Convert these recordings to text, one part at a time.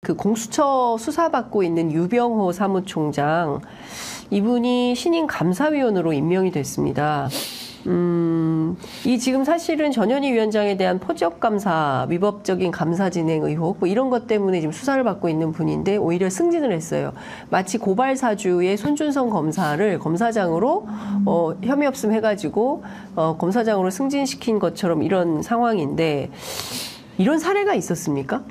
그 공수처 수사받고 있는 유병호 사무총장, 이분이 신임 감사위원으로 임명이 됐습니다. 이 지금 사실은 전현희 위원장에 대한 포적 감사, 위법적인 감사 진행 의혹 뭐 이런 것 때문에 지금 수사를 받고 있는 분인데 오히려 승진을 했어요. 마치 고발 사주의 손준성 검사를 검사장으로 혐의 없음 해가지고 검사장으로 승진시킨 것처럼 이런 상황인데, 이런 사례가 있었습니까?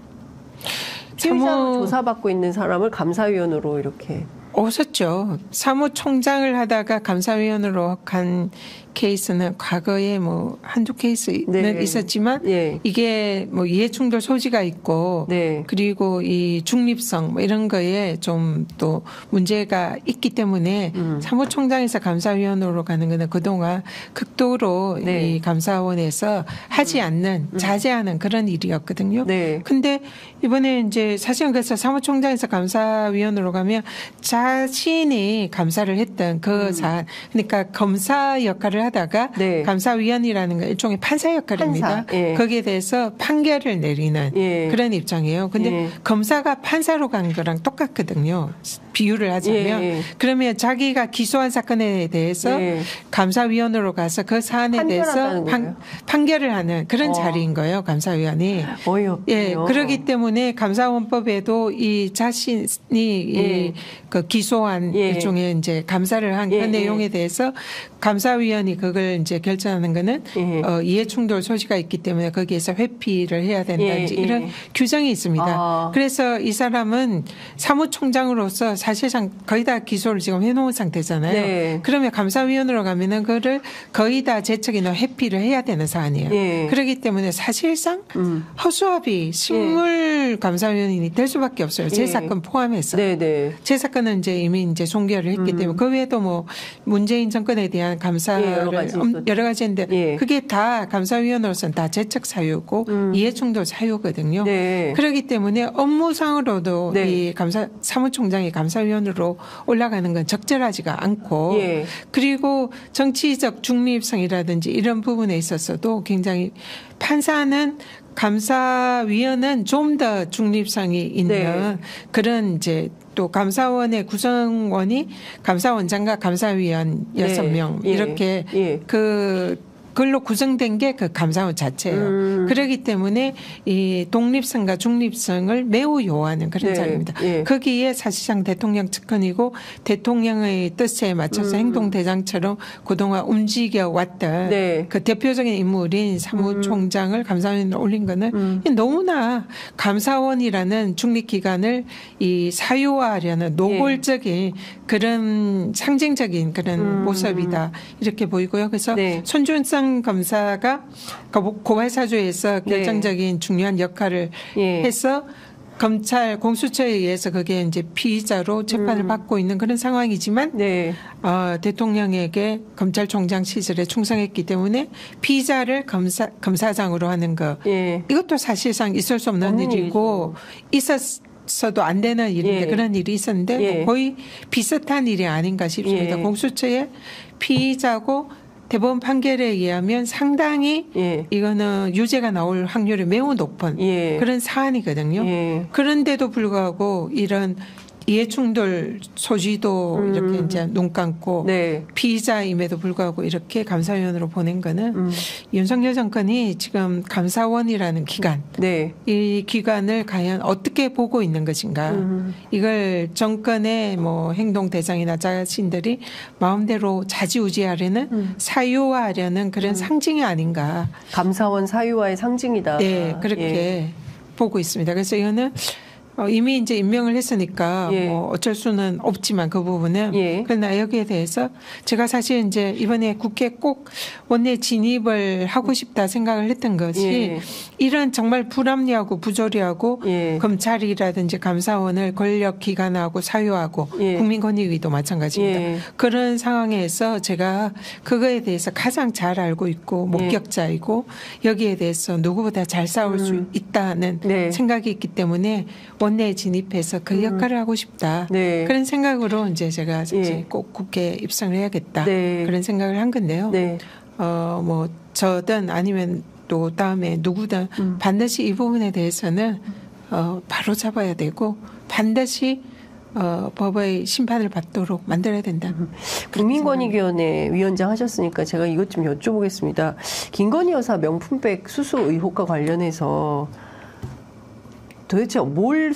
피의자로 조사받고 있는 사람을 감사위원으로 이렇게. 없었죠. 사무총장을 하다가 감사위원으로 간 케이스는 과거에 뭐 한두 케이스는 있었지만 이게 뭐 이해충돌 소지가 있고 그리고 이 중립성 뭐 이런 거에 좀 또 문제가 있기 때문에 사무총장에서 감사위원으로 가는 거는 그동안 극도로 이 감사원에서 하지 않는 자제하는 그런 일이었거든요. 근데 이번에 이제 사실은 그래서 사무총장에서 감사위원으로 가면 자신이 감사를 했던 그 사안, 그러니까 검사 역할을 하다가 감사위원이라는 건 일종의 판사 역할입니다. 거기에 대해서 판결을 내리는 그런 입장이에요. 근데 검사가 판사로 간 거랑 똑같거든요. 비유를 하자면. 그러면 자기가 기소한 사건에 대해서 감사위원으로 가서 그 사안에 대해서 판결을 하는 그런 자리인 거예요. 감사위원이. 그렇기 때문에 감사원법에도 이 자신이 그 기소한 일종의 이제 감사를 한 그 내용에 대해서 감사위원이 그걸 이제 결정하는 거는 이해충돌 소지가 있기 때문에 거기에서 회피를 해야 된다든지 이런 규정이 있습니다. 그래서 이 사람은 사무총장으로서 사실상 거의 다 기소를 지금 해놓은 상태잖아요. 그러면 감사위원으로 가면은 그거를 거의 다 제척이나 회피를 해야 되는 사안이에요. 그렇기 때문에 사실상 허수아비 식물 감사위원이 될 수밖에 없어요. 제 사건 포함해서. 제 사건은 이제 이미 이제 종결을 했기 때문에 그 외에도 뭐 문재인 정권에 대한 감사를 여러 가지 했는데 그게 다 감사위원으로서는 다 제척 사유고 이해충돌 사유거든요. 그렇기 때문에 업무상으로도 이 사무총장이 감사위원으로 올라가는 건 적절하지가 않고 그리고 정치적 중립성이라든지 이런 부분에 있어서도 굉장히 판사는 감사위원은 좀 더 중립성이 있는 그런 이제 또 감사원의 구성원이 감사원장과 감사위원 6명 이렇게 그걸로 구성된 게 그 감사원 자체예요. 그렇기 때문에 이 독립성과 중립성을 매우 요하는 그런 자리입니다. 거기에 사실상 대통령 측근이고 대통령의 뜻에 맞춰서 행동대장처럼 그동안 움직여 왔던 그 대표적인 인물인 사무총장을 감사원으로 올린 거는 너무나 감사원이라는 중립기관을 이 사유화하려는 노골적인 그런 상징적인 그런 모습이다 이렇게 보이고요. 그래서 손준성 검사가 고발사주에서 결정적인 중요한 역할을 해서 검찰 공수처에 의해서 그게 이제 피의자로 재판을 받고 있는 그런 상황이지만 대통령에게 검찰총장 시절에 충성했기 때문에 피의자를 검사장으로 하는 거 이것도 사실상 있을 수 없는 일이고 있었어도 안 되는 일인데 그런 일이 있었는데 뭐 거의 비슷한 일이 아닌가 싶습니다. 공수처의 피의자고 대법원 판결에 의하면 상당히 이거는 유죄가 나올 확률이 매우 높은 그런 사안이거든요. 그런데도 불구하고 이런 이해충돌 소지도 이렇게 이제 눈 감고 피의자임에도 불구하고 이렇게 감사위원으로 보낸 거는 윤석열 정권이 지금 감사원이라는 기관, 이 기관을 과연 어떻게 보고 있는 것인가, 이걸 정권의 뭐 행동 대상이나 자신들이 마음대로 좌지우지하려는 사유화하려는 그런 상징이 아닌가. 감사원 사유화의 상징이다. 그렇게 보고 있습니다. 그래서 이거는 이미 이제 임명을 했으니까 뭐 어쩔 수는 없지만 그 부분은 그러나 여기에 대해서 제가 사실 이제 이번에 국회 꼭 원내 진입을 하고 싶다 생각을 했던 것이 이런 정말 불합리하고 부조리하고 검찰이라든지 감사원을 권력기관하고 사유하고 국민권익위도 마찬가지입니다. 그런 상황에서 제가 그거에 대해서 가장 잘 알고 있고 목격자이고 여기에 대해서 누구보다 잘 싸울 수 있다는 생각이 있기 때문에 원내에 진입해서 그 역할을 하고 싶다. 그런 생각으로 이제 제가 사실 꼭 국회에 입성을 해야겠다. 그런 생각을 한 건데요. 뭐 저든 아니면 또 다음에 누구든 반드시 이 부분에 대해서는 바로 잡아야 되고 반드시 법의 심판을 받도록 만들어야 된다. 국민권익위원회 위원장 하셨으니까 제가 이것 좀 여쭤보겠습니다. 김건희 여사 명품백 수수 의혹과 관련해서 도대체 뭘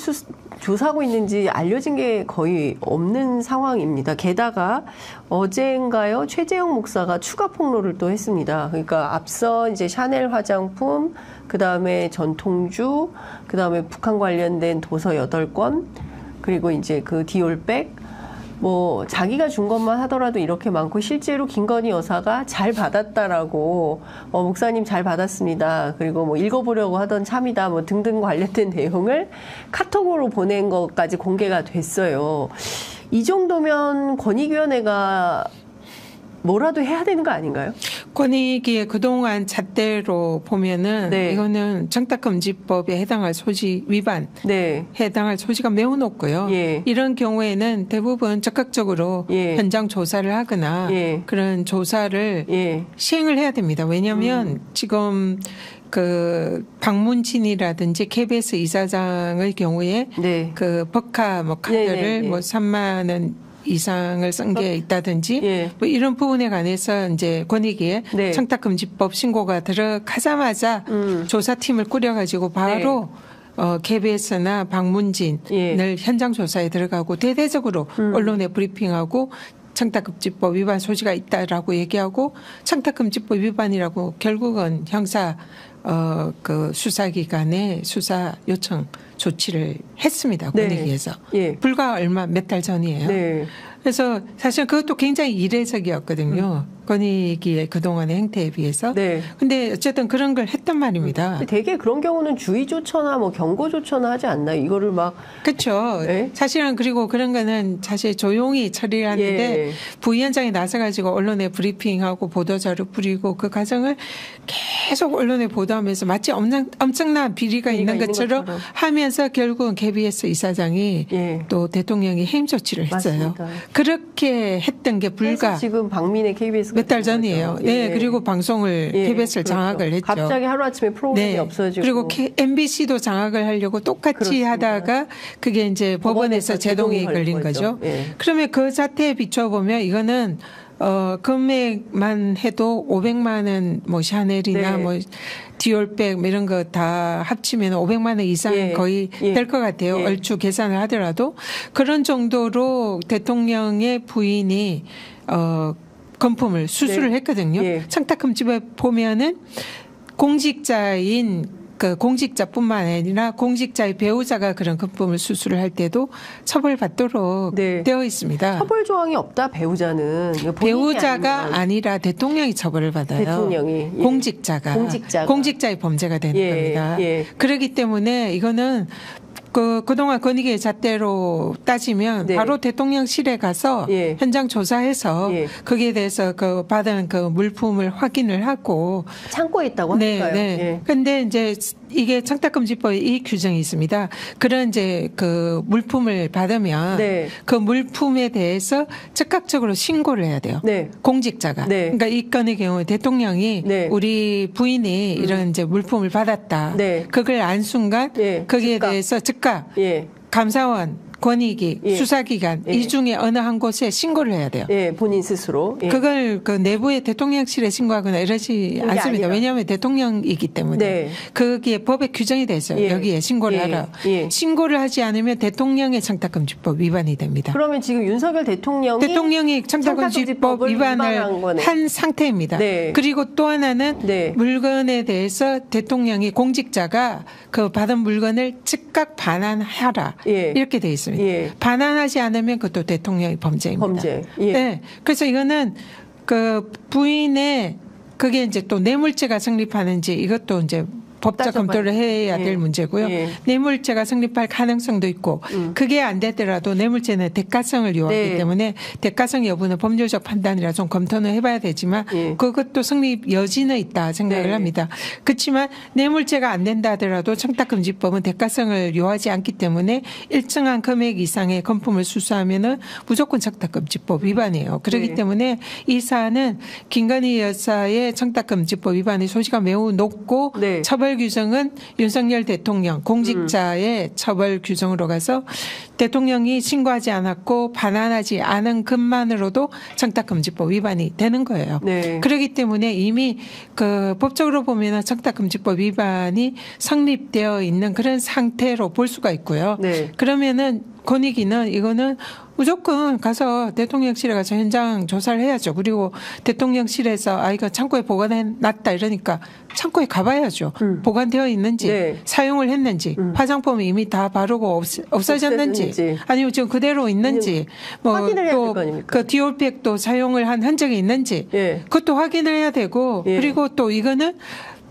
조사하고 있는지 알려진 게 거의 없는 상황입니다. 게다가 어제인가요? 최재형 목사가 추가 폭로를 또 했습니다. 그러니까 앞서 이제 샤넬 화장품, 그 다음에 전통주, 그 다음에 북한 관련된 도서 8권, 그리고 이제 그 디올백, 뭐 자기가 준 것만 하더라도 이렇게 많고 실제로 김건희 여사가 잘 받았다라고 목사님 잘 받았습니다. 그리고 뭐 읽어보려고 하던 참이다 뭐 등등 관련된 내용을 카톡으로 보낸 것까지 공개가 됐어요. 이 정도면 권익위원회가 뭐라도 해야 되는 거 아닌가요? 권익위의 그동안 잣대로 보면은 네. 이거는 청탁금지법에 해당할 소지 위반, 네. 해당할 소지가 매우 높고요. 예. 이런 경우에는 대부분 적극적으로 예. 현장 조사를 하거나 예. 그런 조사를 예. 시행을 해야 됩니다. 왜냐하면 지금 그 박문진이라든지 KBS 이사장의 경우에 네. 그 버카 뭐 카드를 뭐 3만 원 이상을 쓴 게 있다든지 예. 뭐 이런 부분에 관해서 이제 권익위에 네. 청탁금지법 신고가 들어가자마자 조사팀을 꾸려가지고 바로 네. KBS나 박문진을 예. 현장 조사에 들어가고 대대적으로 언론에 브리핑하고 청탁금지법 위반 소지가 있다라고 얘기하고 청탁금지법 위반이라고 결국은 형사 그 수사기관에 수사 요청 조치를 했습니다. 권익위에서. 네. 예. 불과 얼마 몇 달 전이에요. 네. 그래서 사실 그것도 굉장히 이례적이었거든요. 권익위의 그동안의 행태에 비해서. 네. 근데 어쨌든 그런 걸 했단 말입니다. 되게 그런 경우는 주의 조처나 뭐 경고 조처나 하지 않나요? 이거를 막. 그렇죠. 네? 사실은 그리고 그런 거는 사실 조용히 처리를 하는데 예. 부위원장이 나서가지고 언론에 브리핑하고 보도자료 뿌리고 그 과정을 계속 언론에 보도하면서 마치 엄청난 비리가 있는 것처럼 하면서 결국은 KBS 이사장이 예. 또 대통령이 해임 조치를 했어요. 맞습니다. 그렇게 했던 게 불과 지금 박민의 KBS 몇 달 전이에요. 네, 그리고 방송을 예. KBS를 그렇죠. 장악을 했죠. 갑자기 하루아침에 프로그램이 네. 없어지고. 그리고 MBC도 장악을 하려고 똑같이 그렇습니다. 하다가 그게 이제 법원에서 제동이 걸린 거죠. 예. 그러면 그 사태에 비춰보면 이거는 금액만 해도 500만 원 뭐 샤넬이나 네. 뭐 디올백 뭐 이런 거 다 합치면 500만 원 이상 예. 거의 예. 될 것 같아요. 예. 얼추 계산을 하더라도 그런 정도로 대통령의 부인이 건품을 수수를 네. 했거든요. 예. 청탁금지법에 보면은 공직자인 그 공직자뿐만 아니라 공직자의 배우자가 그런 건품을 수수를 할 때도 처벌받도록 네. 되어 있습니다. 처벌 조항이 없다. 배우자는 배우자가 아니라 대통령이 처벌을 받아요. 대통령이 예. 공직자의 범죄가 되는 예. 겁니다. 예. 그렇기 때문에 이거는 그동안 권익위의 잣대로 따지면 네. 바로 대통령실에 가서 예. 현장 조사해서 예. 거기에 대해서 그 받은 그 물품을 확인을 하고 창고에 있다고 할까요? 네. 그런데 예. 이제 이게 청탁금지법에 이 규정이 있습니다. 그런 이제 그 물품을 받으면 네. 그 물품에 대해서 즉각적으로 신고를 해야 돼요. 네. 공직자가. 네. 그러니까 이 건의 경우에 대통령이 네. 우리 부인이 이런 이제 물품을 받았다. 네. 그걸 안 순간 네. 거기에 대해서 즉각 예. 감사원 권익위, 예. 수사기관 예. 이 중에 어느 한 곳에 신고를 해야 돼요. 예, 본인 스스로. 예. 그걸 그 내부의 대통령실에 신고하거나 이러지 않습니다. 왜냐하면 대통령이기 때문에. 네. 거기에 법에 규정이 돼 있어요. 예. 여기에 신고를 예. 하라. 예. 신고를 하지 않으면 대통령의 청탁금지법 위반이 됩니다. 그러면 지금 윤석열 대통령이 청탁금지법 위반을 한 상태입니다. 네. 그리고 또 하나는 네. 물건에 대해서 대통령이 공직자가 그 받은 물건을 즉각 반환하라. 예. 이렇게 돼 있습니다. 예. 반환하지 않으면 그것도 대통령의 범죄입니다. 범죄. 예. 네. 그래서 이거는 그 부인의 그게 이제 또 뇌물죄가 성립하는지 이것도 이제 법적 검토를 해야 될 문제고요. 예. 뇌물죄가 성립할 가능성도 있고 그게 안 되더라도 뇌물죄는 대가성을 요하기 때문에 대가성 여부는 법률적 판단이라 좀 검토는 해봐야 되지만 그것도 성립 여지는 있다 생각을 합니다. 그렇지만 뇌물죄가 안 된다 하더라도 청탁금지법은 대가성을 요하지 않기 때문에 일정한 금액 이상의 건품을 수수하면은 무조건 청탁금지법 위반이에요. 그렇기 때문에 이 사안은 김건희 여사의 청탁금지법 위반의 소지가 매우 높고 처벌 처벌 규정은 윤석열 대통령 공직자의 처벌 규정으로 가서 대통령이 신고하지 않았고 반환하지 않은 것만으로도 청탁금지법 위반이 되는 거예요. 네. 그렇기 때문에 이미 그 법적으로 보면 청탁금지법 위반이 성립되어 있는 그런 상태로 볼 수가 있고요. 네. 그러면은 권익위는 이거는 무조건 가서 대통령실에 가서 현장 조사를 해야죠. 그리고 대통령실에서 이거 창고에 보관해 놨다 이러니까 창고에 가봐야죠. 보관되어 있는지 네. 사용을 했는지 화장품이 이미 다 바르고 없어졌는지 아니면 지금 그대로 있는지 뭐 확인을 해야 될 거 아닙니까? 그 디올백도 사용을 한 흔적이 있는지 네. 그것도 확인을 해야 되고 네. 그리고 또 이거는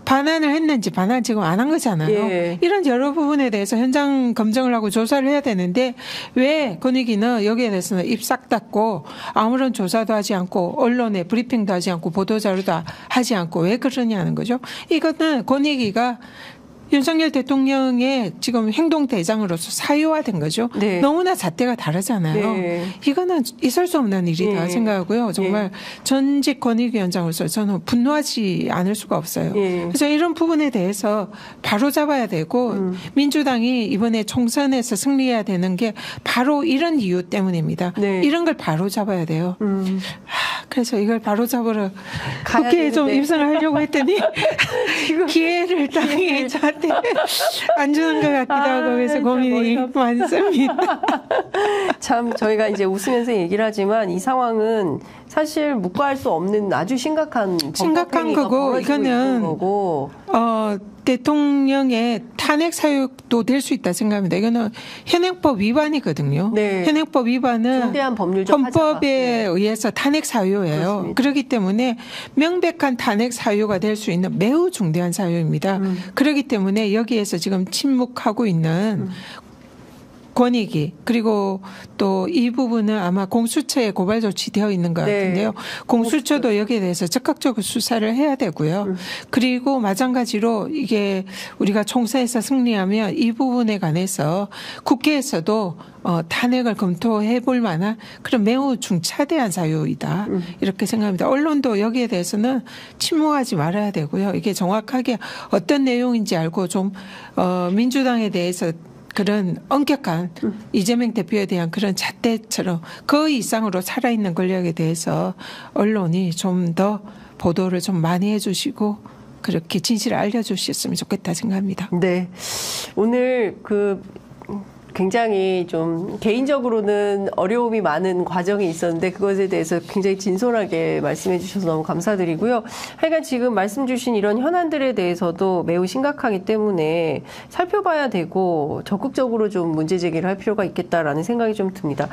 반환을 했는지 반환 지금 안 한 거잖아요. 예. 이런 여러 부분에 대해서 현장 검증을 하고 조사를 해야 되는데 왜 권익위는 여기에 대해서는 입 싹 닫고 아무런 조사도 하지 않고 언론에 브리핑도 하지 않고 보도자료도 하지 않고 왜 그러냐는 거죠. 이거는 권익위가 윤석열 대통령의 지금 행동대장으로서 사유화된 거죠. 네. 너무나 잣대가 다르잖아요. 네. 이거는 있을 수 없는 일이다 네. 생각하고요. 정말 네. 전직 권익위원장으로서 저는 분노하지 않을 수가 없어요. 네. 그래서 이런 부분에 대해서 바로 잡아야 되고 민주당이 이번에 총선에서 승리해야 되는 게 바로 이런 이유 때문입니다. 네. 이런 걸 바로 잡아야 돼요. 그래서 이걸 바로 잡으러 국회에 좀 입성을 하려고 했더니 기회를 당이 저한테 안 주는 것 같기도 하고 그래서 고민이 많습니다. 참 저희가 이제 웃으면서 얘기를 하지만 이 상황은 사실 묵과할 수 없는 아주 심각한 거고 이거는 대통령의 탄핵 사유도 될 수 있다 생각합니다. 이거는 현행법 위반이거든요. 네. 현행법 위반은 중대한 법률적 헌법에 의해서 탄핵 사유예요. 그렇습니다. 그렇기 때문에 명백한 탄핵 사유가 될 수 있는 매우 중대한 사유입니다. 그렇기 때문에 여기에서 지금 침묵하고 있는 권익위 그리고 또 이 부분은 아마 공수처에 고발 조치되어 있는 것 같은데요. 네. 공수처도 여기에 대해서 적극적으로 수사를 해야 되고요. 그리고 마찬가지로 이게 우리가 총선에서 승리하면 이 부분에 관해서 국회에서도 탄핵을 검토해 볼 만한 그런 매우 중차대한 사유이다. 이렇게 생각합니다. 언론도 여기에 대해서는 침묵하지 말아야 되고요. 이게 정확하게 어떤 내용인지 알고 좀 민주당에 대해서 그런 엄격한 이재명 대표에 대한 그런 잣대처럼 그 이상으로 살아있는 권력에 대해서 언론이 좀 더 보도를 좀 많이 해주시고 그렇게 진실을 알려주셨으면 좋겠다 생각합니다. 네, 오늘 굉장히 좀 개인적으로는 어려움이 많은 과정이 있었는데 그것에 대해서 굉장히 진솔하게 말씀해 주셔서 너무 감사드리고요. 하여간 지금 말씀 주신 이런 현안들에 대해서도 매우 심각하기 때문에 살펴봐야 되고 적극적으로 좀 문제 제기를 할 필요가 있겠다라는 생각이 좀 듭니다.